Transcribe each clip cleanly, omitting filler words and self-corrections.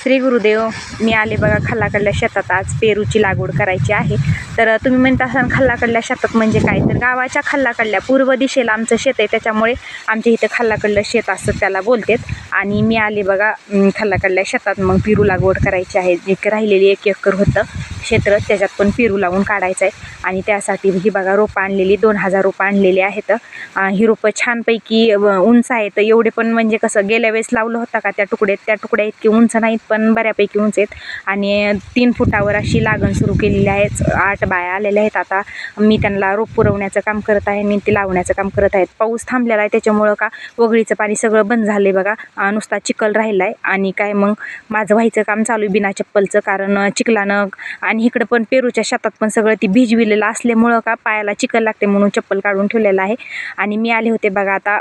श्री गुरुदेव. मी आले बघा खालाकडल्या शेतात. आज पेरूची लागवड करायची आहे. तर तुम्ही म्हणता असाल खालाकडल्या शेतात म्हणजे काय, तर गावाच्या खालाकडल्या पूर्व दिशेला आमचं शेत आहे, त्याच्यामुळे आमच्या इथं खालाकडलं शेत असं त्याला बोलतात. आणि मी आले बघा खालाकडल्या शेतात. मग पेरू लागवड करायची आहे. एक राहिलेली 1 एकर होतं क्षेत्र, त्याच्यात पण पेरू लावून काढायचं आहे. आणि त्यासाठी ही बघा रोपं आणलेली 2000 रोपं आणलेली आहेत. ही रोपं छानपैकी उंच आहेत. एवढे पण म्हणजे कसं गेल्या वेळेस लावलं होतं का त्या तुकड्या इतकी उंच नाहीत, पण बऱ्यापैकी उंच आहेत. आणि 3 फुटावर अशी लागण सुरू केलेली आहे. 8 बाया आलेल्या आहेत. आता मी त्यांना रोप पुरवण्याचं काम करत आहे आणि ते लावण्याचं काम करत आहेत. पाऊस थांबलेला आहे, त्याच्यामुळं का वगळीचं पाणी सगळं बंद झालं आहे बघा. नुसता चिखल राहिला आहे. आणि काय मग माझं व्हायचं काम चालू आहे बिना चप्पलचं, कारण चिखलानं आणि इकडं पण पेरूच्या शेतात पण सगळं ती भिजविलेलं असल्यामुळं का पायाला चिखल लागते, म्हणून चप्पल काढून ठेवलेलं आहे. आणि मी आले होते बघा आता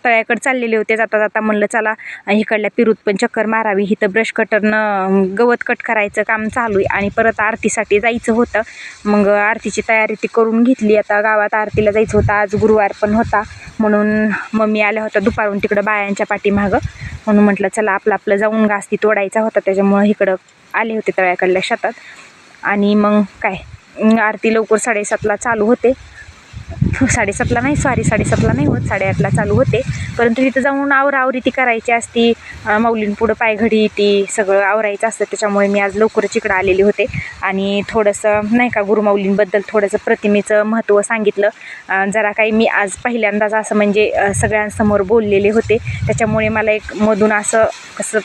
तळ्याकडे चाललेले होते. जाता जाता म्हणलं चला इकडल्या पेरूत पण चक्कर मारावी. इथं ब्रश कटरनं गवत कट करायचं काम चालू आहे. आणि परत आरतीसाठी जायचं होतं. मग आरतीची तयारी ती करून घेतली. आता गावात आरतीला जायचं होतं, आज गुरुवार पण होता, म्हणून मम्मी आल्या होत्या दुपारून तिकडं बायांच्या पाठीमागं. म्हणून म्हटलं चला आपलं जाऊन घास ती तोडायचा होता, त्याच्यामुळं इकडं आले होते तळ्याकडल्या शेतात. आणि मग काय आरती लवकर 7:30ला चालू होते. 7:30ला नाही, 7:30ला नाही होत, 8:30ला चालू होते. परंतु तिथं जाऊन आवरावरी ती करायची असती. माऊलींपुढं पायघडी ती सगळं आवरायचं असतं, त्याच्यामुळे मी आज लवकरच इकडं आलेले होते. आणि थोडंसं नाही का गुरुमाऊलींबद्दल थोडंसं प्रतिमेचं महत्त्व सांगितलं. जरा काही मी आज पहिल्यांदाच असं म्हणजे सगळ्यांसमोर बोललेले होते, त्याच्यामुळे मला एक मधून असं कसं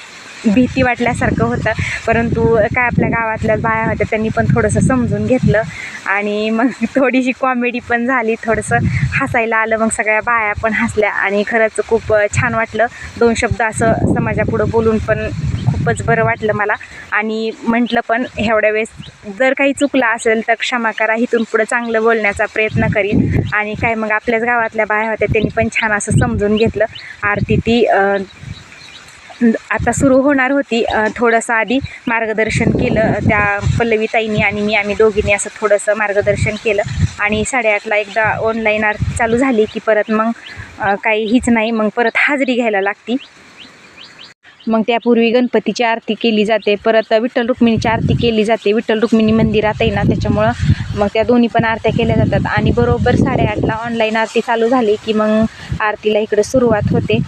भीती वाटल्यासारखं होतं. परंतु काय आपल्या गावातल्याच बाया होत्या, त्यांनी पण थोडंसं समजून घेतलं. आणि मग थोडीशी कॉमेडी पण झाली, थोडंसं हसायला आलं. मग सगळ्या बाया पण हसल्या आणि खरंच खूप छान वाटलं. 2 शब्द असं समाजापुढं बोलून पण खूपच बरं वाटलं मला. आणि म्हटलं पण एवढ्या वेळेस जर काही चुकलं असेल तर क्षमा करा, इथून पुढं चांगलं बोलण्याचा प्रयत्न करीन. आणि काय मग आपल्याच गावातल्या बाया होत्या, त्यांनी पण छान असं समजून घेतलं. आरती ती आता सुरू होणार होती. थोडंसं आधी मार्गदर्शन केलं त्या पल्लवीताईंनी आणि आम्ही दोघींनी असं थोडंसं मार्गदर्शन केलं. आणि 8:30ला एकदा ऑनलाईन आरती चालू झाली की परत मग काही हीच नाही, मग परत हाजरी घ्यायला लागती. मग त्यापूर्वी गणपतीची आरती केली जाते, परत विठ्ठल रुक्मिणीची आरती केली जाते. विठ्ठल रुक्मिणी मंदिरात आहे ना, त्याच्यामुळं मग त्या दोन्ही पण आरत्या केल्या जातात. आणि बरोबर 8:30ला ऑनलाईन आरती चालू झाली की मग आरतीला इकडं सुरुवात होते.